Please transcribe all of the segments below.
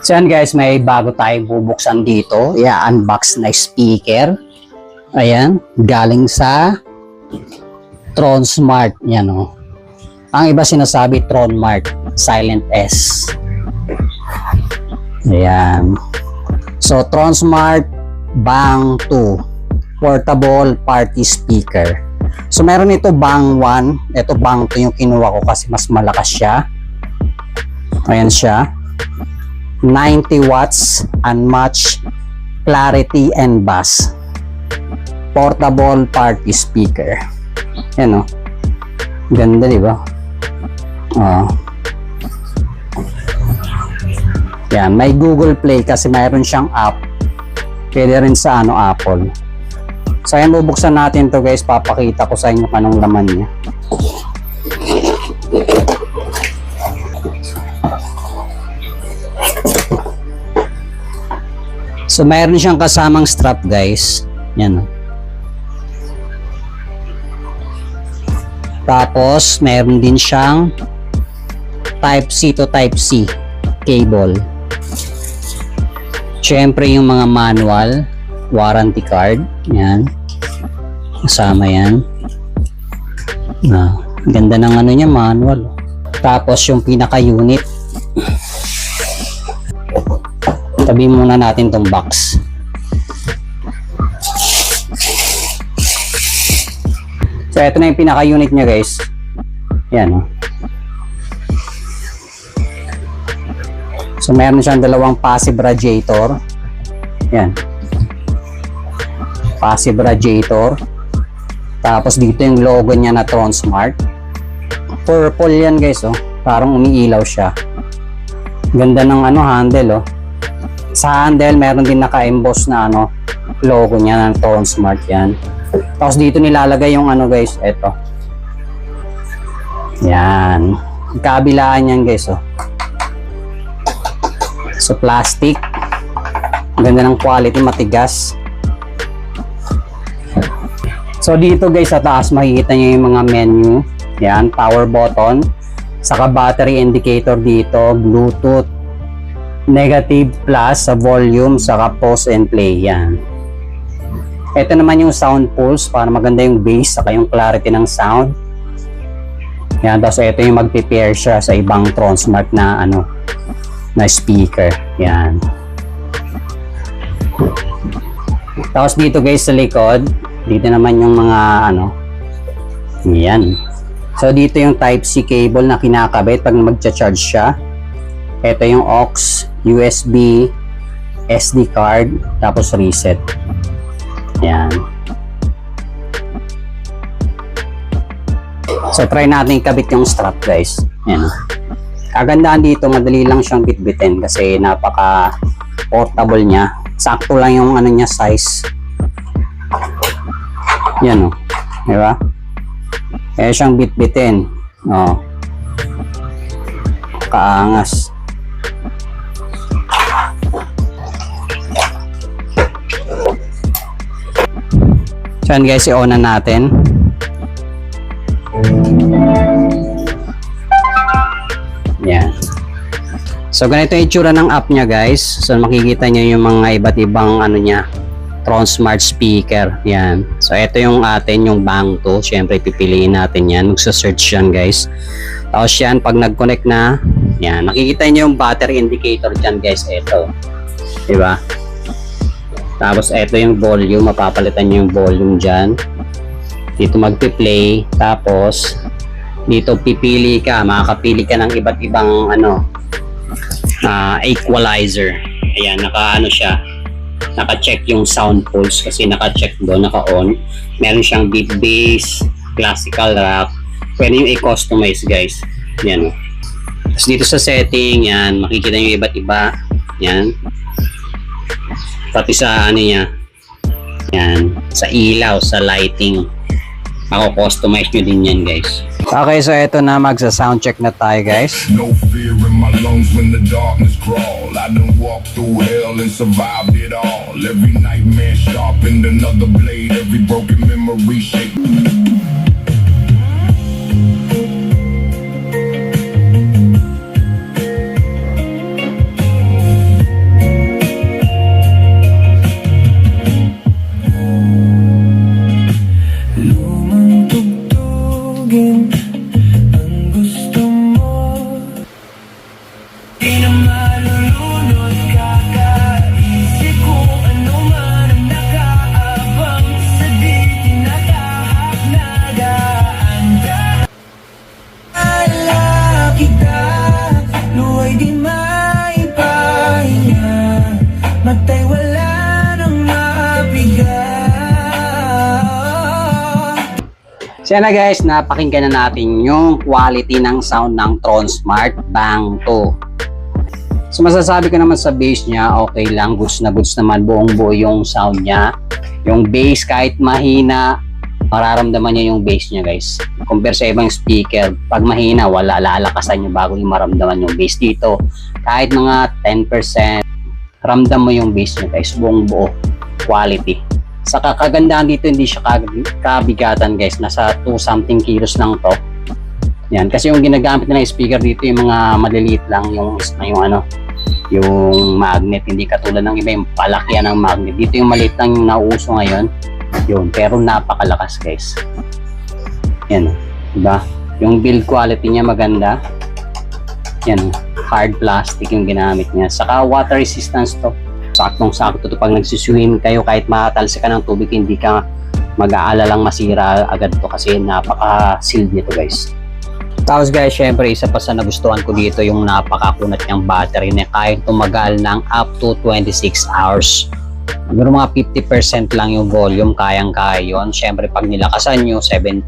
So yan guys, may bago tayong bubuksan dito. I-unbox na speaker. Ayan, galing sa Tronsmart. Yan o. Ang iba sinasabi Tronmart, Silent S. Ayan. So Tronsmart Bang 2 Portable Party Speaker. So meron ito Bang 1. Ito Bang 2 yung kinuha ko kasi mas malakas siya. Ayan siya. 90 watts, unmatched clarity and bass. Portable party speaker. Yan o. Ganda, di ba? Yan, may Google Play kasi mayroon siyang app. Pwede rin sa Apple. So ayan, bubuksan natin to guys. Papakita ko sa inyo anong laman niya. So mayroon siyang kasamang strap guys. Yan. Tapos mayroon din siyang Type C to Type C cable. Siyempre yung mga manual, warranty card. Yan. Kasama yan. Ganda ng ano niya, manual. Tapos yung pinaka-unit. Tabi muna natin tong box. So ito na yung pinaka-unit niya guys. Yan o. So meron siyang dalawang passive radiator. Yan. Passive radiator. Tapos dito yung logo niya na Tronsmart. Purple yan guys oh. Parang umiilaw siya. Ganda ng handle oh. Sa handle, meron din naka-emboss na logo niya ng Tronsmart yan. Tapos dito nilalagay yung guys, eto. Yan. Kabilaan yan guys, oh. So, plastic. Ganda ng quality, matigas. So, dito guys, sa taas, makikita nyo yung mga menu. Yan, power button. Saka battery indicator dito, Bluetooth. Negative plus sa volume, saka pause and play. Yan. Ito naman yung sound pulse para maganda yung bass saka yung clarity ng sound. Yan. Tapos ito yung mag-prepare siya sa ibang Tronsmart na na speaker. Yan. Tapos dito guys sa likod, dito naman yung mga yan. So dito yung Type C cable na kinakabit pag magcha-charge siya. Ito yung aux, USB, SD card, tapos reset. Yan. So try natin ikabit yung strap guys. Yan. Kagandahan dito, madali lang siyang bitbitin kasi napaka portable niya. Sakto lang yung niya size. Yan o. Diba? Kaya siyang bitbitin. O. Kaangas. So yan guys, i-on na natin. Yan. So ganito yung itsura ng app niya guys. So makikita nyo yung mga iba't ibang niya, Tronsmart speaker. Yan. So ito yung atin, yung Bang 2. Siyempre pipiliin natin yan. Magsa-search yan guys. Tapos yan, pag nag-connect na, yan. Nakikita nyo yung battery indicator dyan guys. Ito. Diba? Tapos ito yung volume, mapapalitan nyo yung volume dyan. Dito magpi-play. Tapos dito pipili ka, makakapili ka ng iba't ibang equalizer. Ayan, siya. Naka-check yung sound pulse kasi naka-check doon, naka-on. Meron siyang beat bass, classical rock. Pwede yung i-customize guys. Yan. Tapos dito sa setting, yan, makikita nyo iba't iba. Yan. Pati sa niya. Yan. Sa ilaw, sa lighting. Mako-customize nyo din yan guys. Okay, so eto na, magsa-sound check na tayo guys. No fear in my lungs when the darkness crawl. I done walked through hell and survived it all. Every nightmare sharpened another blade. Every broken memory shaped. So yan na guys, napakinggan na natin yung quality ng sound ng Tronsmart Bang 2. So masasabi ko naman sa bass niya, okay lang, goods na goods naman, buong buo yung sound niya. Yung bass kahit mahina, mararamdaman niya yung bass niya guys. Compare sa ibang speaker, pag mahina, wala, lalakasan niyo bago yung maramdaman yung bass dito. Kahit mga 10%, ramdam mo yung bass niya guys, buong buo, quality. Sa kagandahan dito, hindi siya kabigatan guys, nasa 2 something kilos lang to. Yan, kasi yung ginagamit nila speaker dito yung mga maliliit lang, yung magnet, hindi katulad ng iba yung palakyan ng magnet. Dito yung maliit lang yung nauuso ngayon, yun, pero napakalakas guys. Yan, diba? Yung build quality niya maganda. Yan, hard plastic yung ginamit niya. Saka water resistance to. Saktong-sakto to pag nagsiswim kayo, kahit makatalsik ka ng tubig, hindi ka mag-aalalang masira agad to kasi napaka-sealed nito guys. Tapos guys, syempre isa pa sa nagustuhan ko dito yung napakakunat niyang battery na kahit tumagal ng up to 26 hours. Siguro mga 50% lang yung volume, kayang-kaya yun. Syempre pag nilakasan nyo 70%,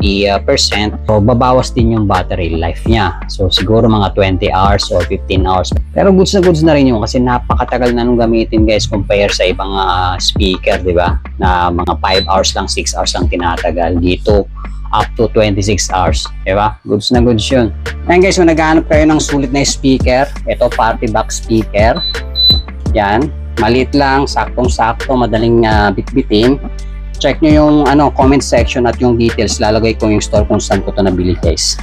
so babawas din yung battery life niya. So siguro mga 20 hours or 15 hours. Pero goods na rin yun kasi napakatagal na nung gamitin guys compare sa ibang speaker, di ba? Na mga 5 hours lang, 6 hours lang tinatagal. Dito up to 26 hours, di ba? Goods na goods yun. Ayan guys, kung naghahanap kayo ng sulit na speaker, ito party box speaker. Yan. Maliit lang, saktong-sakto, madaling bitbitin. Check nyo yung comment section at yung details. Lalagay ko yung store kung saan ko ito nabili guys.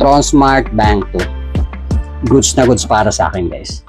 Tronsmart Bang 2. Goods na goods para sa akin guys.